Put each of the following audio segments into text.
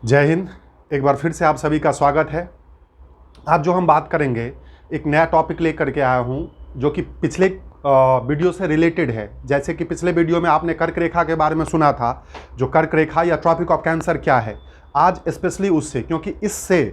जय हिंद। एक बार फिर से आप सभी का स्वागत है। आज जो हम बात करेंगे एक नया टॉपिक लेकर के आया हूं जो कि पिछले वीडियो से रिलेटेड है। जैसे कि पिछले वीडियो में आपने कर्क रेखा के बारे में सुना था, जो कर्क रेखा या ट्रॉपिक ऑफ कैंसर क्या है। आज स्पेशली उससे, क्योंकि इससे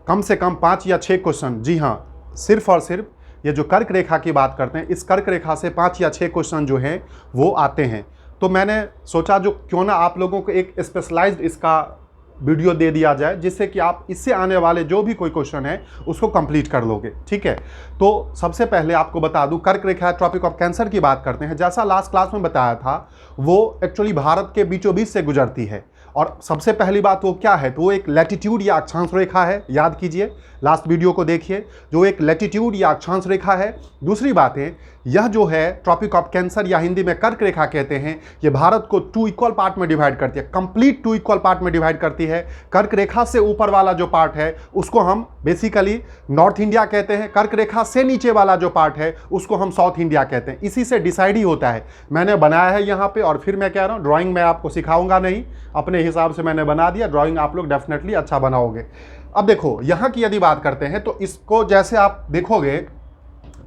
कम से कम 5 या 6 क्वेश्चन, जी हाँ, सिर्फ और सिर्फ ये जो कर्क रेखा की बात करते हैं, इस कर्क रेखा से 5 या 6 क्वेश्चन जो हैं वो आते हैं। तो मैंने सोचा जो क्यों ना आप लोगों को एक स्पेशलाइज्ड इसका वीडियो दे दिया जाए, जिससे कि आप इससे आने वाले जो भी कोई क्वेश्चन है उसको कंप्लीट कर लोगे। ठीक है, तो सबसे पहले आपको बता दूं, कर्क रेखा ट्रॉपिक ऑफ कैंसर की बात करते हैं। जैसा लास्ट क्लास में बताया था, वो एक्चुअली भारत के बीचों बीच से गुजरती है। और सबसे पहली बात वो क्या है, तो वो एक लैटिट्यूड या अक्षांश रेखा है। याद कीजिए, लास्ट वीडियो को देखिए, जो एक लैटिट्यूड या अक्षांश रेखा है। दूसरी बात है, यह जो है ट्रॉपिक ऑफ कैंसर या हिंदी में कर्क रेखा कहते हैं, ये भारत को 2 इक्वल पार्ट में डिवाइड करती है, कंप्लीट 2 इक्वल पार्ट में डिवाइड करती है। कर्क रेखा से ऊपर वाला जो पार्ट है उसको हम बेसिकली नॉर्थ इंडिया कहते हैं। कर्क रेखा से नीचे वाला जो पार्ट है उसको हम साउथ इंडिया कहते हैं। इसी से डिसाइड ही होता है। मैंने बनाया है यहाँ पे, और फिर मैं कह रहा हूँ ड्राइंग में आपको सिखाऊंगा नहीं, अपने हिसाब से मैंने बना दिया। ड्राइंग आप लोग डेफिनेटली अच्छा बनाओगे। अब देखो, यहाँ की यदि बात करते हैं तो इसको जैसे आप देखोगे,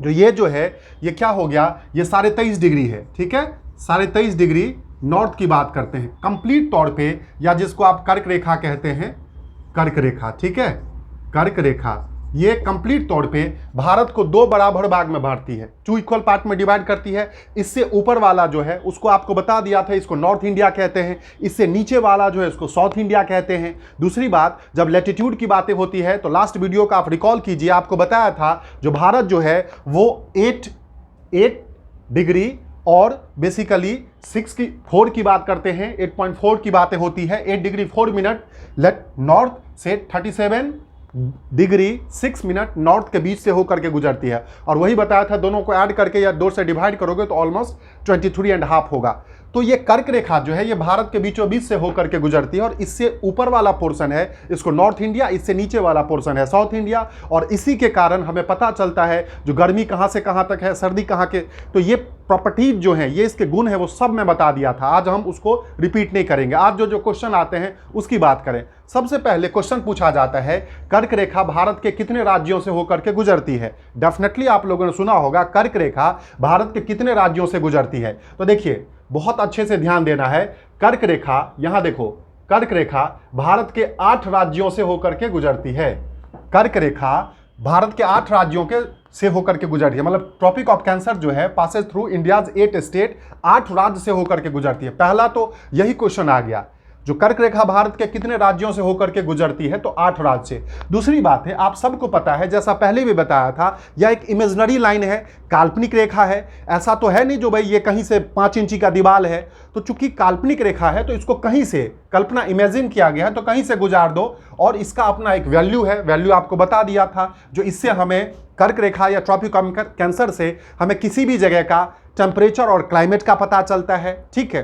जो ये जो है ये क्या हो गया, ये 23.5 डिग्री है। ठीक है, 23.5 डिग्री नॉर्थ की बात करते हैं कंप्लीट तौर पे, या जिसको आप कर्क रेखा कहते हैं, कर्क रेखा। ठीक है, कर्क रेखा ये कंप्लीट तौर पे भारत को 2 बराबर भाग में बांटती है, 2 इक्वल पार्ट में डिवाइड करती है। इससे ऊपर वाला जो है उसको आपको बता दिया था, इसको नॉर्थ इंडिया कहते हैं। इससे नीचे वाला जो है इसको साउथ इंडिया कहते हैं। दूसरी बात, जब लैटिट्यूड की बातें होती है तो लास्ट वीडियो का आप रिकॉल कीजिए, आपको बताया था जो भारत जो है वो 8 डिग्री और बेसिकली 4 की बात करते हैं, 8.4 की बातें होती है, 8 डिग्री 4 मिनट नॉर्थ से 37 डिग्री 6 मिनट नॉर्थ के बीच से होकर के गुजरती है। और वही बताया था, दोनों को ऐड करके या 2 से डिवाइड करोगे तो ऑलमोस्ट 23.5 होगा। तो ये कर्क रेखा जो है ये भारत के बीचों बीच से होकर के गुजरती है। और इससे ऊपर वाला पोर्शन है इसको नॉर्थ इंडिया, इससे नीचे वाला पोर्शन है साउथ इंडिया। और इसी के कारण हमें पता चलता है जो गर्मी कहाँ से कहाँ तक है, सर्दी कहाँ के, तो ये प्रॉपर्टीज जो हैं, ये इसके गुण है, वो सब मैं बता दिया था। आज हम उसको रिपीट नहीं करेंगे। आज जो क्वेश्चन आते हैं उसकी बात करें। सबसे पहले क्वेश्चन पूछा जाता है, कर्क रेखा भारत के कितने राज्यों से होकर के गुजरती है। डेफिनेटली आप लोगों ने सुना होगा, कर्क रेखा भारत के कितने राज्यों से गुजरती है। तो देखिए, बहुत अच्छे से ध्यान देना है। कर्क रेखा, यहां देखो, कर्क रेखा भारत के 8 राज्यों से होकर के गुजरती है। कर्क रेखा भारत के 8 राज्यों के से होकर के गुजरती है। मतलब ट्रॉपिक ऑफ कैंसर जो है पासेस थ्रू इंडियाज 8 स्टेट, 8 राज्य से होकर के गुजरती है। पहला तो यही क्वेश्चन आ गया, जो कर्क रेखा भारत के कितने राज्यों से होकर के गुजरती है, तो 8 राज्य से। दूसरी बात है, आप सबको पता है, जैसा पहले भी बताया था, यह एक इमेजिनरी लाइन है, काल्पनिक रेखा है। ऐसा तो है नहीं जो भाई ये कहीं से 5 इंची का दीवार है। तो चूंकि काल्पनिक रेखा है तो इसको कहीं से कल्पना, इमेजिन किया गया है, तो कहीं से गुजार दो और इसका अपना एक वैल्यू है। वैल्यू आपको बता दिया था, जो इससे हमें कर्क रेखा या ट्रॉपिक ऑफ कैंसर से हमें किसी भी जगह का टेम्परेचर और क्लाइमेट का पता चलता है। ठीक है,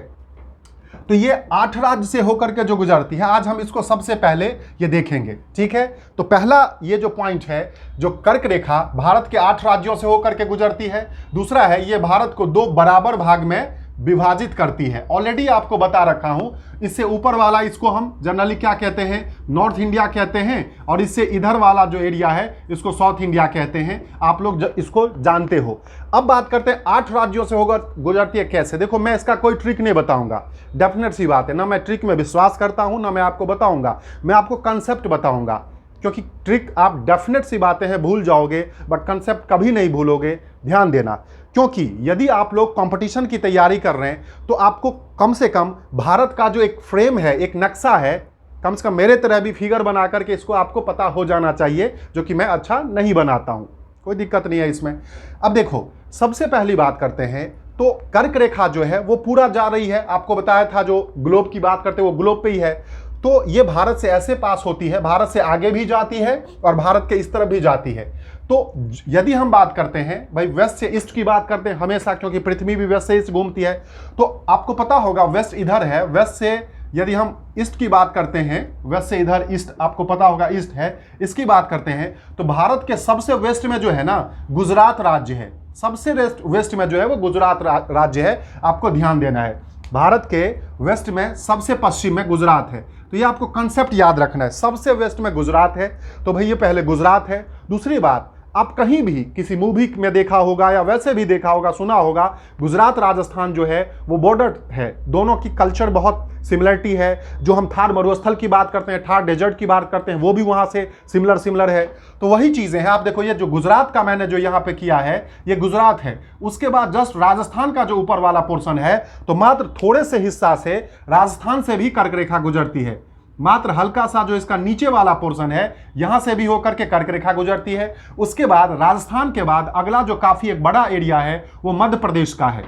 तो ये 8 राज्य से होकर के जो गुजरती है, आज हम इसको सबसे पहले ये देखेंगे। ठीक है, तो पहला ये जो पॉइंट है, जो कर्क रेखा भारत के 8 राज्यों से होकर के गुजरती है। दूसरा है, ये भारत को 2 बराबर भाग में विभाजित करती है। ऑलरेडी आपको बता रखा हूं। इससे ऊपर वाला इसको हम जनरली क्या कहते हैं, नॉर्थ इंडिया कहते हैं। और इससे इधर वाला जो एरिया है इसको साउथ इंडिया कहते हैं। आप लोग इसको जानते हो। अब बात करते हैं 8 राज्यों से होकर गुजरती है कैसे। देखो, मैं इसका कोई ट्रिक नहीं बताऊंगा, डेफिनेट सी बात है। ना मैं ट्रिक में विश्वास करता हूं, ना मैं आपको बताऊंगा, मैं आपको कंसेप्ट बताऊंगा। क्योंकि ट्रिक आप डेफिनेट सी बातें हैं भूल जाओगे, बट कंसेप्ट कभी नहीं भूलोगे। ध्यान देना, क्योंकि यदि आप लोग कंपटीशन की तैयारी कर रहे हैं तो आपको कम से कम भारत का जो एक फ्रेम है, एक नक्शा है, कम से कम मेरे तरह भी फिगर बना करके इसको आपको पता हो जाना चाहिए, जो कि मैं अच्छा नहीं बनाता हूं। कोई दिक्कत नहीं है इसमें। अब देखो, सबसे पहली बात करते हैं, तो कर्क रेखा जो है वो पूरा जा रही है। आपको बताया था, जो ग्लोब की बात करते हैं वो ग्लोब पे ही है। तो ये भारत से ऐसे पास होती है, भारत से आगे भी जाती है और भारत के इस तरफ भी जाती है। तो यदि हम बात करते हैं भाई वेस्ट से ईस्ट की बात करते हैं हमेशा, क्योंकि पृथ्वी भी वेस्ट से ईस्ट घूमती है। तो आपको पता होगा वेस्ट इधर है, वेस्ट से यदि हम ईस्ट की बात करते हैं, वेस्ट से इधर ईस्ट, आपको पता होगा ईस्ट है, इसकी बात करते हैं, तो भारत के सबसे वेस्ट में जो है ना, गुजरात राज्य है। सबसे वेस्ट में जो है वो गुजरात राज्य है, आपको ध्यान देना है। भारत के वेस्ट में सबसे पश्चिम में गुजरात है। तो ये आपको कंसेप्ट याद रखना है, सबसे वेस्ट में गुजरात है, तो भाई ये पहले गुजरात है। दूसरी बात, आप कहीं भी किसी मूवी में देखा होगा या वैसे भी देखा होगा, सुना होगा, गुजरात राजस्थान जो है वो बॉर्डर है, दोनों की कल्चर बहुत सिमिलरिटी है। जो हम थार मरुस्थल की बात करते हैं, थार डेजर्ट की बात करते हैं, वो भी वहां से सिमिलर है। तो वही चीजें हैं। आप देखो ये जो गुजरात का मैंने जो यहाँ पे किया है, ये गुजरात है। उसके बाद जस्ट राजस्थान का जो ऊपर वाला पोर्शन है, तो मात्र थोड़े से हिस्सा से राजस्थान से भी कर्क रेखा गुजरती है। मात्र हल्का सा जो इसका नीचे वाला पोर्शन है, यहां से भी होकर के कर्क रेखा गुजरती है। उसके बाद राजस्थान के बाद अगला जो काफी एक बड़ा एरिया है वो मध्य प्रदेश का है।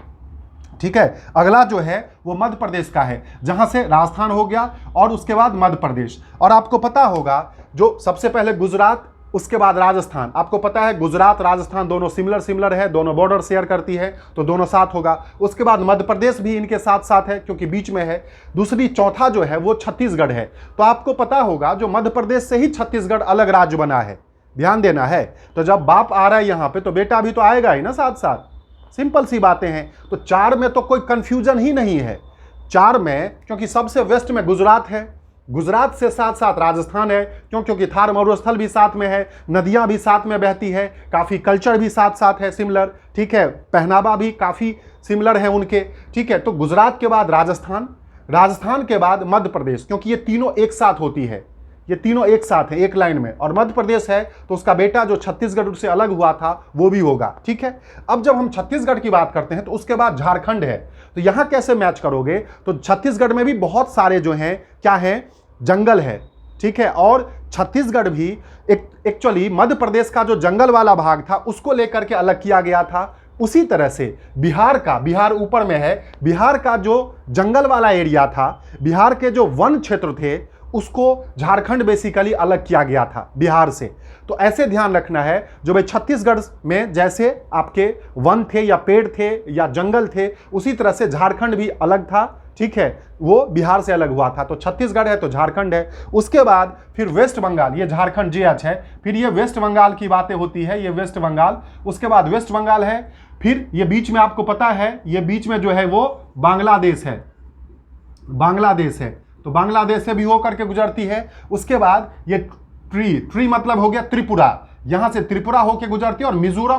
ठीक है, अगला जो है वो मध्य प्रदेश का है, जहां से राजस्थान हो गया और उसके बाद मध्य प्रदेश। और आपको पता होगा जो सबसे पहले गुजरात, उसके बाद राजस्थान। आपको पता है गुजरात राजस्थान दोनों सिमिलर है, दोनों बॉर्डर शेयर करती है, तो दोनों साथ होगा। उसके बाद मध्य प्रदेश भी इनके साथ साथ है क्योंकि बीच में है। दूसरी चौथा जो है वो छत्तीसगढ़ है। तो आपको पता होगा जो मध्य प्रदेश से ही छत्तीसगढ़ अलग राज्य बना है, ध्यान देना है। तो जब बाप आ रहा है यहाँ पे तो बेटा भी तो आएगा ही ना साथ साथ, सिंपल सी बातें हैं। तो 4 में तो कोई कंफ्यूजन ही नहीं है। 4 में क्योंकि सबसे वेस्ट में गुजरात है, गुजरात से साथ साथ राजस्थान है, क्योंकि थार मरुस्थल भी साथ में है, नदियां भी साथ में बहती है, काफ़ी कल्चर भी साथ साथ है सिमिलर। ठीक है, पहनावा भी काफ़ी सिमिलर है उनके। ठीक है, तो गुजरात के बाद राजस्थान, राजस्थान के बाद मध्य प्रदेश, क्योंकि ये तीनों एक साथ होती है, ये तीनों एक साथ है एक लाइन में। और मध्य प्रदेश है तो उसका बेटा जो छत्तीसगढ़ से अलग हुआ था वो भी होगा। ठीक है, अब जब हम छत्तीसगढ़ की बात करते हैं तो उसके बाद झारखंड है। तो यहां कैसे मैच करोगे, तो छत्तीसगढ़ में भी बहुत सारे जो हैं क्या हैं, जंगल है। ठीक है, और छत्तीसगढ़ भी एक्चुअली मध्य प्रदेश का जो जंगल वाला भाग था उसको लेकर के अलग किया गया था। उसी तरह से बिहार ऊपर में है, बिहार का जो जंगल वाला एरिया था, बिहार के जो वन क्षेत्र थे उसको झारखंड बेसिकली अलग किया गया था बिहार से। तो ऐसे ध्यान रखना है, जो भाई छत्तीसगढ़ में जैसे आपके वन थे या पेड़ थे या जंगल थे, उसी तरह से झारखंड भी अलग था। ठीक है, वो बिहार से अलग हुआ था। तो छत्तीसगढ़ है तो झारखंड है। उसके बाद फिर वेस्ट बंगाल, ये झारखंड JH है, फिर ये वेस्ट बंगाल की बातें होती है, ये वेस्ट बंगाल। उसके बाद वेस्ट बंगाल है, फिर ये बीच में आपको पता है, ये बीच में जो है वो बांग्लादेश है, बांग्लादेश है, तो बांग्लादेश से भी होकर के गुजरती है। उसके बाद ये ट्री मतलब हो गया त्रिपुरा, यहां से त्रिपुरा होकर गुजरती है। और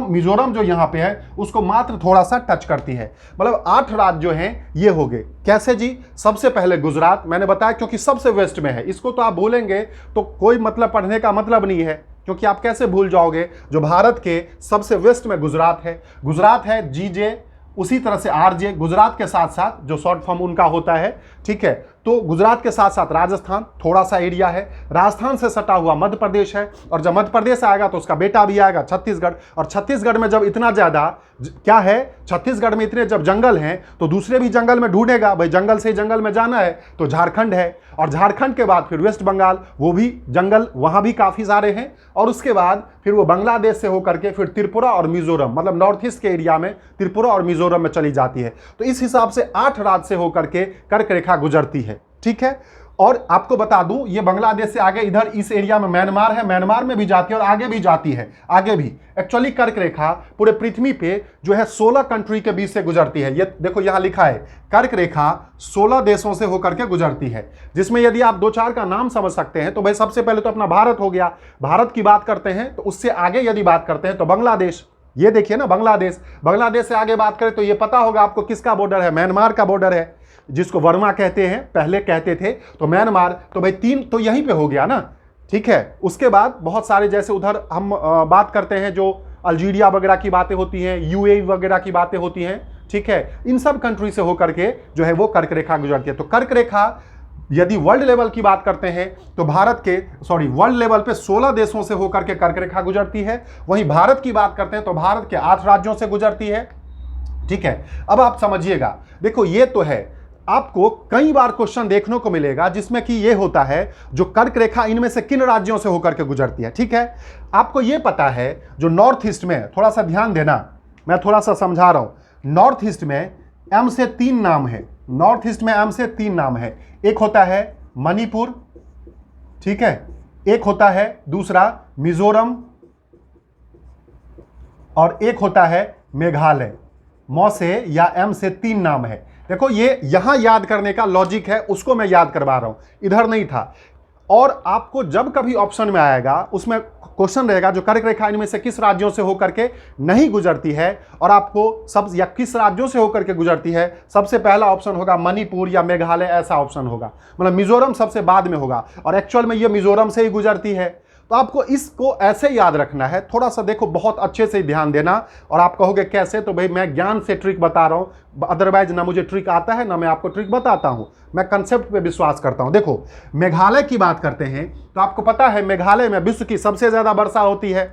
मिजोरम जो यहां पे है उसको मात्र थोड़ा सा टच करती है। मतलब 8 राज्य जो हैं ये हो गए। कैसे जी, सबसे पहले गुजरात मैंने बताया क्योंकि सबसे वेस्ट में है, इसको तो आप भूलेंगे तो कोई मतलब पढ़ने का मतलब नहीं है, क्योंकि आप कैसे भूल जाओगे, जो भारत के सबसे वेस्ट में गुजरात है GJ, उसी तरह से RJ, गुजरात के साथ साथ जो शॉर्ट फॉर्म उनका होता है। ठीक है, तो गुजरात के साथ साथ राजस्थान थोड़ा सा एरिया है, राजस्थान से सटा हुआ मध्य प्रदेश है, और जब मध्य प्रदेश आएगा तो उसका बेटा भी आएगा छत्तीसगढ़। और छत्तीसगढ़ में जब इतना ज्यादा क्या है, छत्तीसगढ़ में इतने जब जंगल हैं तो दूसरे भी जंगल में ढूंढेगा, भाई जंगल से जंगल में जाना है तो झारखंड है। और झारखंड के बाद फिर वेस्ट बंगाल, वो भी जंगल वहां भी काफी सारे हैं। और उसके बाद फिर वो बांग्लादेश से होकर के फिर त्रिपुरा और मिजोरम, मतलब नॉर्थ ईस्ट के एरिया में त्रिपुरा और मिजोरम में चली जाती है। तो इस हिसाब से 8 राज्य से होकर के कर्क रेखा गुजरती है। ठीक है, और आपको बता दूं ये बांग्लादेश से आगे इधर इस एरिया में म्यांमार है, म्यांमार में भी जाती है और आगे भी जाती है, आगे भी। एक्चुअली कर्क रेखा पूरे पृथ्वी पे जो है 16 कंट्री के बीच से गुजरती है। ये देखो यहां लिखा है, कर्क रेखा 16 देशों से होकर के गुजरती है, जिसमें यदि आप 2-4 का नाम समझ सकते हैं तो भाई सबसे पहले तो अपना भारत हो गया। भारत की बात करते हैं तो उससे आगे यदि बात करते हैं तो बांग्लादेश, ये देखिए ना बांग्लादेश से आगे बात करें तो ये पता होगा आपको किसका बॉर्डर है, म्यांमार का बॉर्डर है, जिसको वर्मा कहते हैं, पहले कहते थे। तो म्यांमार, तो भाई 3 तो यहीं पे हो गया ना। ठीक है, उसके बाद बहुत सारे जैसे उधर हम बात करते हैं जो अल्जीरिया वगैरह की बातें होती हैं, UAE वगैरह की बातें होती हैं। ठीक है, इन सब कंट्री से होकर के जो है वो कर्क रेखा गुजरती है। तो कर्क रेखा यदि वर्ल्ड लेवल की बात करते हैं तो वर्ल्ड लेवल पे 16 देशों से होकर के कर्क रेखा गुजरती है। वहीं भारत की बात करते हैं तो भारत के 8 राज्यों से गुजरती है। ठीक है, अब आप समझिएगा, देखो ये तो है, आपको कई बार क्वेश्चन देखने को मिलेगा जिसमें कि ये होता है जो कर्क रेखा इनमें से किन राज्यों से होकर के गुजरती है। ठीक है, आपको ये पता है जो नॉर्थ ईस्ट में, थोड़ा सा ध्यान देना, मैं थोड़ा सा समझा रहा हूं। नॉर्थ ईस्ट में M से 3 नाम है, नॉर्थ ईस्ट में M से 3 नाम है। एक होता है मणिपुर, ठीक है, एक होता है दूसरा मिजोरम, और एक होता है मेघालय। मौ से या M से 3 नाम है। देखो ये यहां याद करने का लॉजिक है, उसको मैं याद करवा रहा हूं, इधर नहीं था। और आपको जब कभी ऑप्शन में आएगा उसमें क्वेश्चन रहेगा जो कर्क रेखा इनमें से किस राज्यों से होकर के नहीं गुजरती है, और आपको सब या किस राज्यों से होकर के गुजरती है, सबसे पहला ऑप्शन होगा मणिपुर या मेघालय, ऐसा ऑप्शन होगा। मतलब मिजोरम सबसे बाद में होगा, और एक्चुअल में ये मिजोरम से ही गुजरती है। तो आपको इसको ऐसे याद रखना है, थोड़ा सा देखो, बहुत अच्छे से ध्यान देना। और आप कहोगे कैसे, तो भाई मैं ज्ञान से ट्रिक बता रहा हूं, अदरवाइज ना मुझे ट्रिक आता है ना मैं आपको ट्रिक बताता हूं, मैं कंसेप्ट पे विश्वास करता हूं। देखो मेघालय की बात करते हैं तो आपको पता है मेघालय में विश्व की सबसे ज्यादा वर्षा होती है।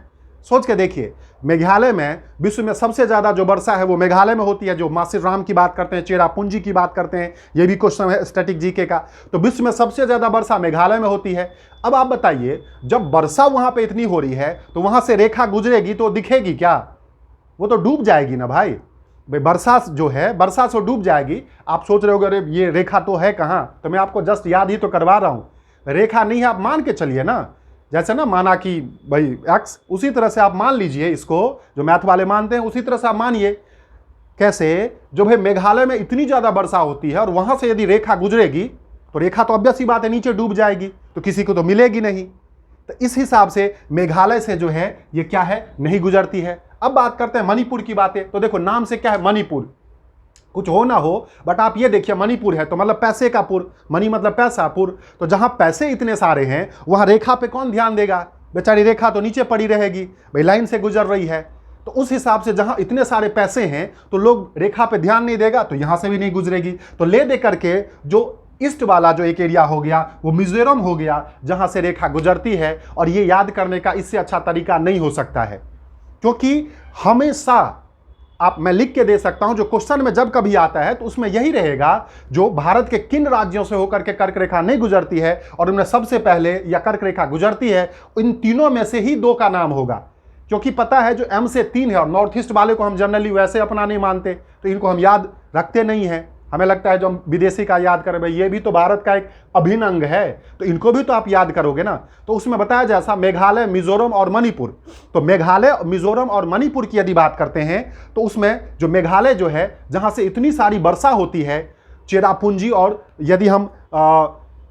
सोच के देखिए, मेघालय में विश्व में सबसे ज्यादा जो वर्षा है वो मेघालय में होती है। जो मासिराम की बात करते हैं, चेरापूंजी की बात करते हैं, ये भी क्वेश्चन है स्टैटिक जीके का। तो विश्व में सबसे ज्यादा वर्षा मेघालय में होती है। अब आप बताइए, जब वर्षा वहां पे इतनी हो रही है तो वहां से रेखा गुजरेगी तो दिखेगी क्या? वो तो डूब जाएगी ना भाई। वर्षा जो है, वर्षा से डूब जाएगी। आप सोच रहे हो अरे ये रेखा तो है कहां, तो मैं आपको जस्ट याद ही तो करवा रहा हूं। रेखा नहीं है, आप मान के चलिए ना, जैसे ना माना कि भाई एक्स, उसी तरह से आप मान लीजिए इसको, जो मैथ वाले मानते हैं उसी तरह से आप मानिए। कैसे? जो भाई मेघालय में इतनी ज्यादा वर्षा होती है और वहां से यदि रेखा गुजरेगी तो रेखा तो ऑब्वियस सी बात है नीचे डूब जाएगी, तो किसी को तो मिलेगी नहीं। तो इस हिसाब से मेघालय से जो है ये क्या है, नहीं गुजरती है। अब बात करते हैं मणिपुर की बातें। तो देखो नाम से क्या है, मणिपुर, कुछ हो ना हो बट आप ये देखिए मणिपुर है तो मतलब पैसे का पुर, मणि मतलब पैसा, पुर। तो जहां पैसे इतने सारे हैं वहां रेखा पे कौन ध्यान देगा? बेचारी रेखा तो नीचे पड़ी रहेगी, भाई लाइन से गुजर रही है। तो उस हिसाब से जहां इतने सारे पैसे हैं तो लोग रेखा पे ध्यान नहीं देगा, तो यहां से भी नहीं गुजरेगी। तो ले दे करके जो ईस्ट वाला जो एक एरिया हो गया वो मिजोरम हो गया, जहां से रेखा गुजरती है। और ये याद करने का इससे अच्छा तरीका नहीं हो सकता है, क्योंकि हमेशा मैं लिख के दे सकता हूं, जो क्वेश्चन में जब कभी आता है तो उसमें यही रहेगा जो भारत के किन राज्यों से होकर के कर्क रेखा नहीं गुजरती है और उनमें सबसे पहले या कर्क रेखा गुजरती है, इन तीनों में से ही दो का नाम होगा। क्योंकि पता है जो M से 3 है, और नॉर्थ ईस्ट वाले को हम जनरली वैसे अपना नहीं मानते, तो इनको हम याद रखते नहीं हैं। हमें लगता है जो हम विदेशी का याद करें, भाई ये भी तो भारत का एक अभिन्न अंग है, तो इनको भी तो आप याद करोगे ना। तो उसमें बताया जैसा मेघालय, मिजोरम और मणिपुर। तो मेघालय, मिजोरम और मणिपुर की यदि बात करते हैं तो उसमें जो मेघालय जो है, जहां से इतनी सारी वर्षा होती है, चेरापूंजी, और यदि हम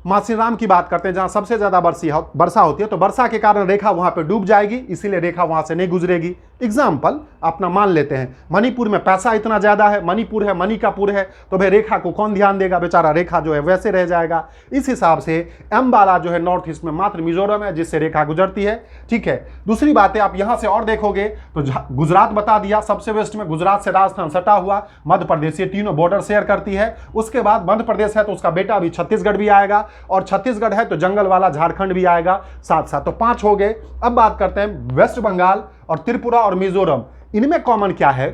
मासिराम की बात करते हैं जहां सबसे ज्यादा वर्षा होती है, तो वर्षा के कारण रेखा वहां पे डूब जाएगी, इसीलिए रेखा वहां से नहीं गुजरेगी। एग्जाम्पल अपना मान लेते हैं, मणिपुर में पैसा इतना ज्यादा है, मणिपुर है, मणिकापुर है, तो भाई रेखा को कौन ध्यान देगा? बेचारा रेखा जो है वैसे रह जाएगा। इस हिसाब से M वाला जो है नॉर्थ ईस्ट में मात्र मिजोरम है जिससे रेखा गुजरती है। ठीक है, दूसरी बात है, आप यहां से और देखोगे तो गुजरात बता दिया, सबसे वेस्ट में गुजरात से राजस्थान सटा हुआ, मध्य प्रदेश, ये तीनों बॉर्डर शेयर करती है। उसके बाद मध्य प्रदेश है तो उसका बेटा भी छत्तीसगढ़ भी आएगा, और छत्तीसगढ़ है तो जंगल वाला झारखंड भी आएगा साथ साथ। तो 5 हो गए। अब बात करते हैं वेस्ट बंगाल और त्रिपुरा और मिजोरम, इनमें कॉमन क्या है?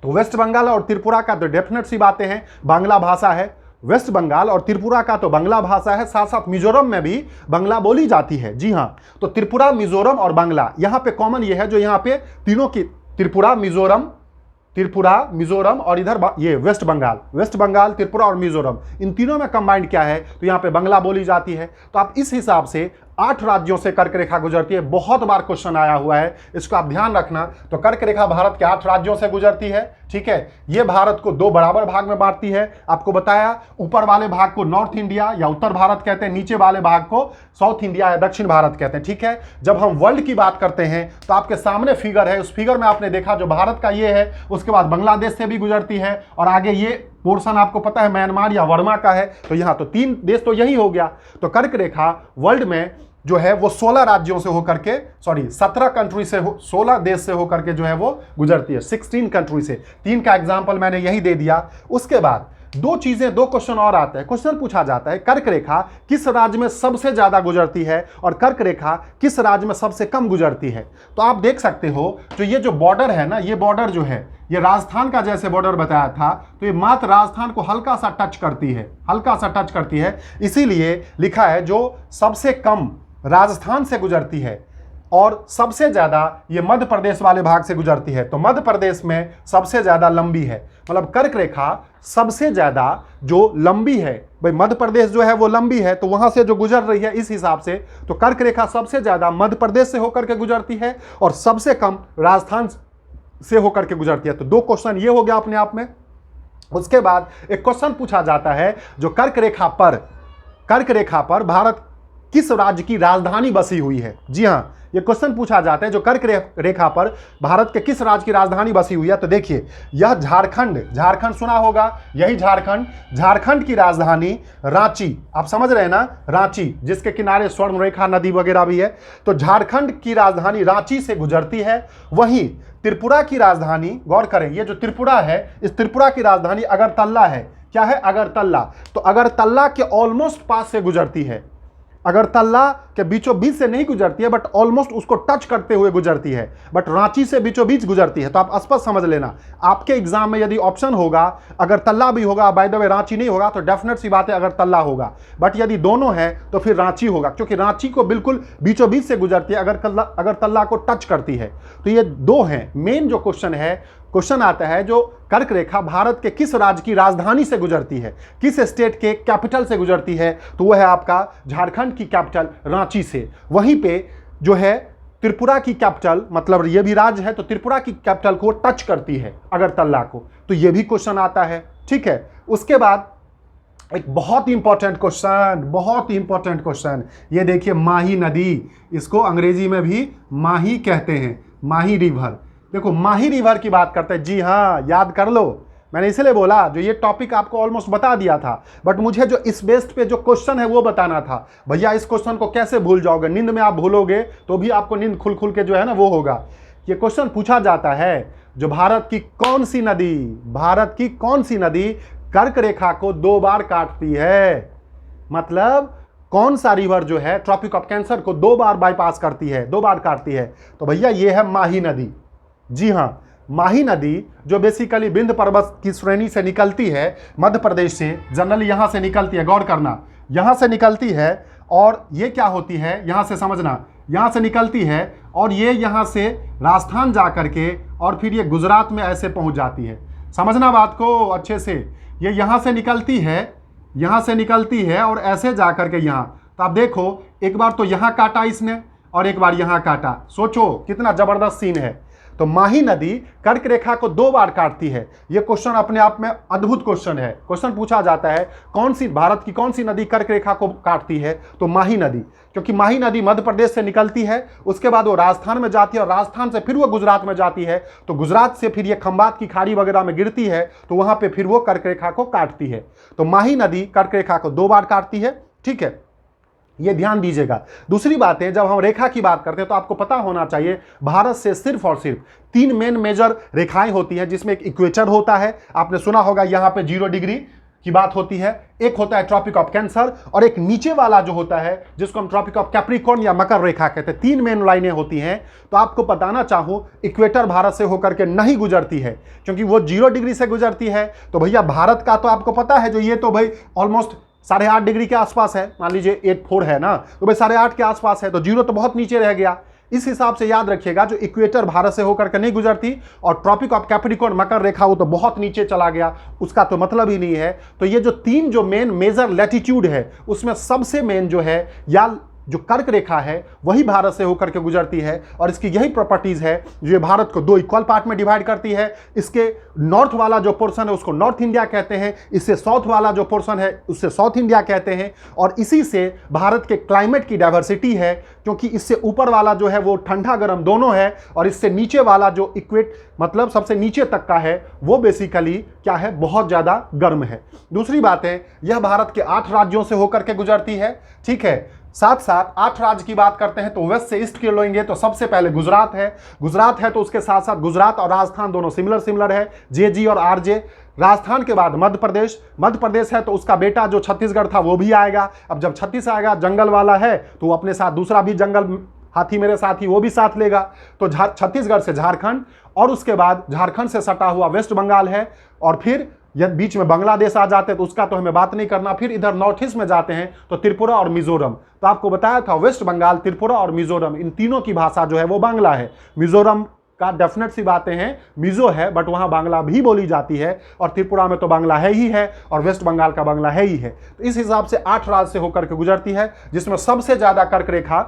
तो वेस्ट बंगाल और त्रिपुरा का तो डेफिनेट सी बातें हैं, बांग्ला भाषा है। वेस्ट बंगाल और त्रिपुरा का तो बांग्ला भाषा है, साथ साथ मिजोरम में भी बांग्ला बोली जाती है। जी हाँ, तो त्रिपुरा, मिजोरम और बांग्ला, यहां पे कॉमन ये है जो यहां पे तीनों की, त्रिपुरा, मिजोरम और इधर ये वेस्ट बंगाल, त्रिपुरा और मिजोरम, इन तीनों में कंबाइंड क्या है? तो यहां पे बांग्ला बोली जाती है। तो आप इस हिसाब से 8 राज्यों से कर्क रेखा गुजरती है। बहुत बार क्वेश्चन आया हुआ है, इसको आप ध्यान रखना। तो कर्क रेखा भारत के 8 राज्यों से गुजरती है। ठीक है, ये भारत को 2 बराबर भाग में बांटती है। आपको बताया, ऊपर वाले भाग को नॉर्थ इंडिया या उत्तर भारत कहते हैं, नीचे वाले भाग को साउथ इंडिया या दक्षिण भारत कहते हैं। ठीक है, जब हम वर्ल्ड की बात करते हैं तो आपके सामने फिगर है, उस फिगर में आपने देखा जो भारत का ये है, उसके बाद बांग्लादेश से भी गुजरती है, और आगे ये पोर्शन आपको पता है म्यांमार या वर्मा का है। तो यहां तो 3 देश तो यही हो गया। तो कर्क रेखा वर्ल्ड में जो है वो 16 राज्यों से होकर के, 17 कंट्री से, 16 देश से होकर के जो है वो गुजरती है, 16 कंट्री से। 3 का एग्जांपल मैंने यही दे दिया। उसके बाद 2 क्वेश्चन और आते हैं। क्वेश्चन पूछा जाता है कर्क रेखा किस राज्य में सबसे ज्यादा गुजरती है और कर्क रेखा किस राज्य में सबसे कम गुजरती है। तो आप देख सकते हो जो ये जो बॉर्डर है ना, ये बॉर्डर जो है ये राजस्थान का जैसे बॉर्डर बताया था, तो ये मात्र राजस्थान को हल्का सा टच करती है, इसीलिए लिखा है जो सबसे कम राजस्थान से गुजरती है और सबसे ज्यादा ये मध्य प्रदेश वाले भाग से गुजरती है। तो मध्य प्रदेश में सबसे ज्यादा लंबी है, मतलब कर्क रेखा सबसे ज्यादा जो लंबी है, भाई मध्य प्रदेश जो है वो लंबी है, तो वहां से जो गुजर रही है, इस हिसाब से तो कर्क रेखा सबसे ज्यादा मध्य प्रदेश से होकर के गुजरती है और सबसे कम राजस्थान से होकर के गुजरती है। तो 2 क्वेश्चन ये हो गया अपने आप में। उसके बाद एक क्वेश्चन पूछा जाता है जो कर्क रेखा पर भारत किस राज्य की राजधानी बसी हुई है। जी हां, ये क्वेश्चन पूछा जाता है जो कर्क रेखा पर भारत के किस राज्य की राजधानी बसी हुई है। तो देखिए, यह झारखंड सुना होगा, यही झारखंड की राजधानी रांची, आप समझ रहे हैं ना, रांची जिसके किनारे स्वर्ण रेखा नदी वगैरह भी है। तो झारखंड की राजधानी रांची से गुजरती है। वहीं त्रिपुरा की राजधानी, गौर करें, ये जो त्रिपुरा है, इस त्रिपुरा की राजधानी अगरतला है। क्या है? अगरतला। तो अगरतला के ऑलमोस्ट पास से गुजरती है, अगरतला के बीचों बीच से नहीं गुजरती है, बट ऑलमोस्ट उसको टच करते हुए गुजरती है, बट रांची से बीचों बीच गुजरती है। तो आप स्पष्ट समझ लेना, आपके एग्जाम में यदि ऑप्शन होगा अगरतला भी होगा, बाय द वे रांची नहीं होगा, तो डेफिनेट सी बात है अगरतला होगा, बट यदि दोनों है तो फिर रांची होगा, क्योंकि रांची को बिल्कुल बीचों बीच से गुजरती है, अगरतला को टच करती है। तो ये दो हैं। मेन जो क्वेश्चन आता है जो कर्क रेखा भारत के किस राज्य की राजधानी से गुजरती है, किस स्टेट के कैपिटल से गुजरती है, तो वह है आपका झारखंड की कैपिटल रांची से। वहीं पे जो है त्रिपुरा की कैपिटल, मतलब ये भी राज्य है, तो त्रिपुरा की कैपिटल को टच करती है अगरतला को। तो ये भी क्वेश्चन आता है, ठीक है। उसके बाद एक बहुत इंपॉर्टेंट क्वेश्चन, ये देखिए, माही नदी, इसको अंग्रेजी में भी माही कहते हैं, माही रिवर। देखो, माही रिवर की बात करते हैं। जी हाँ, याद कर लो, मैंने इसलिए बोला, जो ये टॉपिक आपको ऑलमोस्ट बता दिया था, बट मुझे जो इस बेस्ड पे जो क्वेश्चन है वो बताना था। भैया इस क्वेश्चन को कैसे भूल जाओगे, नींद में आप भूलोगे तो भी आपको नींद खुल के जो है ना वो होगा। ये क्वेश्चन पूछा जाता है जो भारत की कौन सी नदी कर्क रेखा को 2 बार काटती है, मतलब कौन सा रिवर जो है ट्रॉपिक ऑफ कैंसर को 2 बार बाईपास करती है, 2 बार काटती है। तो भैया ये है माही नदी। जी हाँ, माही नदी जो बेसिकली विंध्य पर्वत की श्रेणी से निकलती है, मध्य प्रदेश से, जनरली यहां से निकलती है, गौर करना, यहां से निकलती है, और ये क्या होती है, यहां से समझना, यहां से निकलती है और ये यहां से राजस्थान जा करके और फिर ये गुजरात में ऐसे पहुंच जाती है। समझना बात को अच्छे से, ये यहां से निकलती है और ऐसे जा करके यहां। तो आप देखो, एक बार तो यहां काटा इसने और एक बार यहां काटा, सोचो कितना जबरदस्त सीन है। तो माही नदी कर्क रेखा को 2 बार काटती है। यह क्वेश्चन अपने आप में अद्भुत क्वेश्चन है। क्वेश्चन पूछा जाता है भारत की कौन सी नदी कर्क रेखा को काटती है, तो माही नदी, क्योंकि माही नदी मध्य प्रदेश से निकलती है, उसके बाद वो राजस्थान में जाती है और राजस्थान से फिर वो गुजरात में जाती है, तो गुजरात से फिर ये खंबात की खाड़ी वगैरह में गिरती है, तो वहां पे फिर वो कर्क रेखा को काटती है। तो माही नदी कर्क रेखा को 2 बार काटती है, ठीक है, ये ध्यान दीजिएगा। दूसरी बात है, जब हम रेखा की बात करते हैं तो आपको पता होना चाहिए भारत से सिर्फ और सिर्फ 3 मेन मेजर रेखाएं होती हैं, जिसमें एक इक्वेटर होता है, आपने सुना होगा, यहां पे 0 डिग्री की बात होती है, एक होता है ट्रॉपिक ऑफ कैंसर, और एक नीचे वाला जो होता है जिसको हम ट्रॉपिक ऑफ कैप्रिकॉर्न या मकर रेखा कहते हैं। 3 मेन लाइनें होती हैं। तो आपको बताना चाहूं, इक्वेटर भारत से होकर के नहीं गुजरती है, क्योंकि वो 0 डिग्री से गुजरती है। तो भैया भारत का तो आपको पता है, जो ये तो भाई ऑलमोस्ट 8.5 डिग्री के आसपास है, मान लीजिए 8.4 है ना, तो भाई 8.5 के आसपास है, तो 0 तो बहुत नीचे रह गया। इस हिसाब से याद रखिएगा, जो इक्वेटर भारत से होकर के नहीं गुजरती और ट्रॉपिक ऑफ कैप्रिकॉर्न मकर रेखा वो तो बहुत नीचे चला गया, उसका तो मतलब ही नहीं है। तो ये जो 3 जो मेन मेजर लैटिट्यूड है, उसमें सबसे मेन जो है या जो कर्क रेखा है वही भारत से होकर के गुजरती है, और इसकी यही प्रॉपर्टीज है जो भारत को 2 इक्वल पार्ट में डिवाइड करती है। इसके नॉर्थ वाला जो पोर्शन है उसको नॉर्थ इंडिया कहते हैं, इससे साउथ वाला जो पोर्शन है उससे साउथ इंडिया कहते हैं, और इसी से भारत के क्लाइमेट की डाइवर्सिटी है, क्योंकि इससे ऊपर वाला जो है वो ठंडा गर्म दोनों है, और इससे नीचे वाला जो इक्वेट मतलब सबसे नीचे तक का है वो बेसिकली क्या है, बहुत ज़्यादा गर्म है। दूसरी बात है, यह भारत के 8 राज्यों से होकर के गुजरती है, ठीक है। साथ साथ 8 राज्य की बात करते हैं तो वेस्ट से ईस्ट के लेंगे तो सबसे पहले गुजरात है, तो उसके साथ साथ गुजरात और राजस्थान दोनों सिमिलर है, JG और RJ। राजस्थान के बाद मध्य प्रदेश है, तो उसका बेटा जो छत्तीसगढ़ था वो भी आएगा। अब जब छत्तीस आएगा, जंगल वाला है, तो वो अपने साथ दूसरा भी जंगल हाथी मेरे साथी वो भी साथ लेगा। तो छत्तीसगढ़ से झारखंड, और उसके बाद झारखंड से सटा हुआ वेस्ट बंगाल है, और फिर यदि बीच में बांग्लादेश आ जाते हैं तो उसका तो हमें बात नहीं करना। फिर इधर नॉर्थ ईस्ट में जाते हैं तो त्रिपुरा और मिजोरम। तो आपको बताया था वेस्ट बंगाल, त्रिपुरा और मिजोरम, इन तीनों की भाषा जो है वो बांग्ला है। मिजोरम का डेफिनेट सी बातें हैं, मिजो है बट वहां बांग्ला भी बोली जाती है, और त्रिपुरा में तो बांग्ला है ही है, और वेस्ट बंगाल का बांग्ला है ही है। तो इस हिसाब से 8 राज्य से होकर के गुजरती है, जिसमें सबसे ज्यादा कर्क रेखा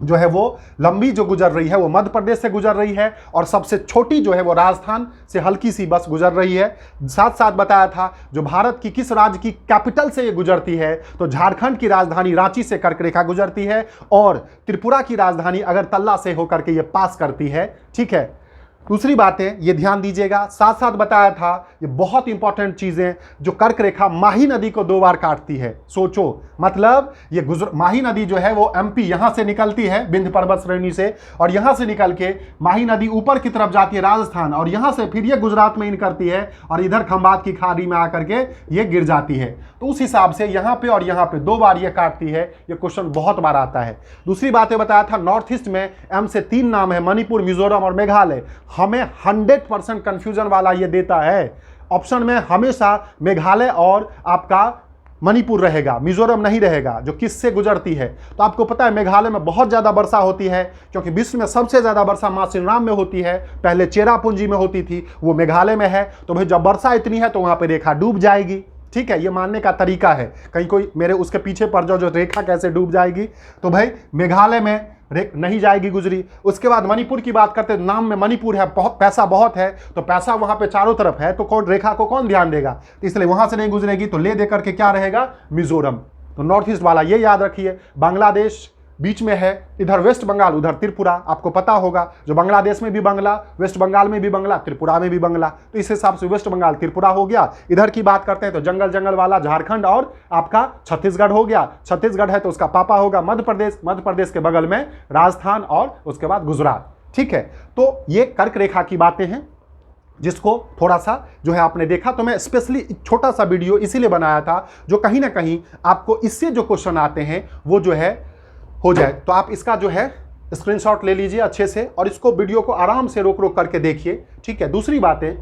जो है वो लंबी जो गुजर रही है वो मध्य प्रदेश से गुजर रही है, और सबसे छोटी जो है वो राजस्थान से हल्की सी बस गुजर रही है। साथ साथ बताया था जो भारत की किस राज्य की कैपिटल से ये गुजरती है, तो झारखंड की राजधानी रांची से कर्क रेखा गुजरती है, और त्रिपुरा की राजधानी अगरतला से होकर के ये पास करती है। ठीक है, दूसरी बातें ये ध्यान दीजिएगा। साथ साथ बताया था ये बहुत इंपॉर्टेंट चीजें, जो कर्क रेखा माही नदी को 2 बार काटती है। सोचो, मतलब ये माही नदी जो है वो एमपी यहां से निकलती है विंध्य पर्वत श्रेणी से, और यहां से निकल के माही नदी ऊपर की तरफ जाती है राजस्थान, और यहां से फिर ये गुजरात में इन करती है और इधर खंबात की खाड़ी में आकर के ये गिर जाती है। तो उस हिसाब से यहां पे और यहां पे 2 बार ये काटती है। ये क्वेश्चन बहुत बार आता है। दूसरी बात ये बताया था नॉर्थ ईस्ट में एम से 3 नाम है, मणिपुर, मिजोरम और मेघालय। हमें 100% कंफ्यूजन वाला ये देता है। ऑप्शन में हमेशा मेघालय और आपका मणिपुर रहेगा, मिजोरम नहीं रहेगा, जो किससे गुजरती है। तो आपको पता है मेघालय में बहुत ज्यादा वर्षा होती है, क्योंकि विश्व में सबसे ज्यादा वर्षा मां सिनराम में होती है, पहले चेरापूंजी में होती थी, वो मेघालय में है। तो भाई जब वर्षा इतनी है तो वहां पे रेखा डूब जाएगी। ठीक है, ये मानने का तरीका है। कहीं कोई मेरे उसके पीछे पड़ जाओ जो रेखा कैसे डूब जाएगी, तो भाई मेघालय में नहीं जाएगी गुजरी। उसके बाद मणिपुर की बात करते, नाम में मणिपुर है, बहुत पैसा बहुत है, तो पैसा वहां पे चारों तरफ है, तो कौन रेखा को कौन ध्यान देगा, तो इसलिए वहां से नहीं गुजरेगी। तो ले दे करके क्या रहेगा, मिजोरम। तो नॉर्थ ईस्ट वाला ये याद रखिए। बांग्लादेश बीच में है, इधर वेस्ट बंगाल, उधर त्रिपुरा। आपको पता होगा जो बांग्लादेश में भी बंगला, वेस्ट बंगाल में भी बंगला, त्रिपुरा में भी बंगला, तो इस हिसाब से वेस्ट बंगाल त्रिपुरा हो गया। इधर की बात करते हैं तो जंगल जंगल वाला झारखंड और आपका छत्तीसगढ़ हो गया। छत्तीसगढ़ है तो उसका पापा होगा मध्य प्रदेश, मध्य प्रदेश के बगल में राजस्थान और उसके बाद गुजरात। ठीक है, तो ये कर्क रेखा की बातें हैं जिसको थोड़ा सा जो है आपने देखा। तो मैं स्पेशली एक छोटा सा वीडियो इसीलिए बनाया था जो कहीं ना कहीं आपको इससे जो क्वेश्चन आते हैं वो जो है हो जाए। तो आप इसका जो है स्क्रीनशॉट ले लीजिए अच्छे से, और इसको वीडियो को आराम से रोक रोक करके देखिए। ठीक है, दूसरी बातें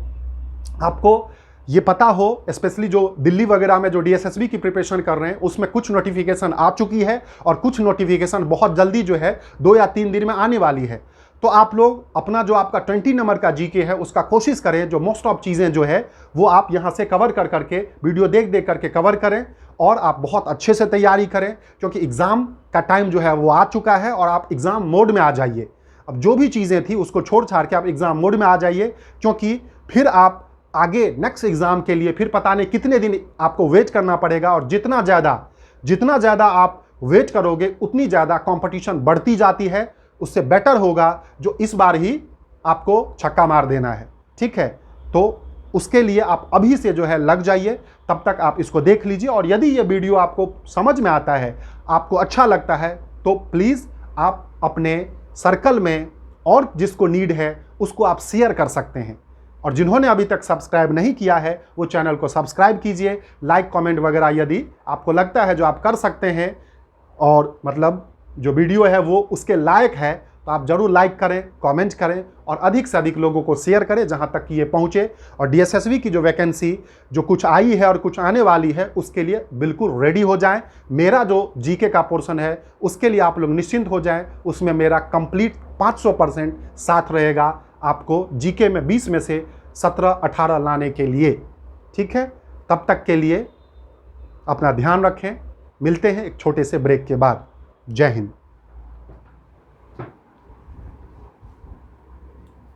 आपको ये पता हो, स्पेशली जो दिल्ली वगैरह में जो डीएसएसबी की प्रिपरेशन कर रहे हैं उसमें कुछ नोटिफिकेशन आ चुकी है, और कुछ नोटिफिकेशन बहुत जल्दी जो है 2 या 3 दिन में आने वाली है। तो आप लोग अपना जो आपका 20 नंबर का जीके है उसका कोशिश करें, जो मोस्ट ऑफ चीज़ें जो है वो आप यहाँ से कवर कर करके वीडियो देख देख करके कवर करें, और आप बहुत अच्छे से तैयारी करें, क्योंकि एग्ज़ाम का टाइम जो है वो आ चुका है, और आप एग्ज़ाम मोड में आ जाइए। अब जो भी चीज़ें थी उसको छोड़ छाड़ के आप एग्ज़ाम मोड में आ जाइए, क्योंकि फिर आप आगे नेक्स्ट एग्ज़ाम के लिए फिर पता नहीं कितने दिन आपको वेट करना पड़ेगा, और जितना ज़्यादा आप वेट करोगे उतनी ज़्यादा कंपटीशन बढ़ती जाती है। उससे बेटर होगा जो इस बार ही आपको छक्का मार देना है। ठीक है, तो उसके लिए आप अभी से जो है लग जाइए, तब तक आप इसको देख लीजिए। और यदि ये वीडियो आपको समझ में आता है, आपको अच्छा लगता है, तो प्लीज़ आप अपने सर्कल में और जिसको नीड है उसको आप शेयर कर सकते हैं। और जिन्होंने अभी तक सब्सक्राइब नहीं किया है वो चैनल को सब्सक्राइब कीजिए, लाइक कमेंट वगैरह यदि आपको लगता है जो आप कर सकते हैं, और मतलब जो वीडियो है वो उसके लायक है, तो आप जरूर लाइक करें, कमेंट करें, और अधिक से अधिक लोगों को शेयर करें जहां तक कि ये पहुंचे। और डीएसएसबी की जो वैकेंसी जो कुछ आई है और कुछ आने वाली है उसके लिए बिल्कुल रेडी हो जाएं। मेरा जो जीके का पोर्शन है उसके लिए आप लोग निश्चिंत हो जाएं, उसमें मेरा कंप्लीट 500% साथ रहेगा आपको जीके में 20 में से 17-18 लाने के लिए। ठीक है, तब तक के लिए अपना ध्यान रखें। मिलते हैं एक छोटे से ब्रेक के बाद। जय हिंद।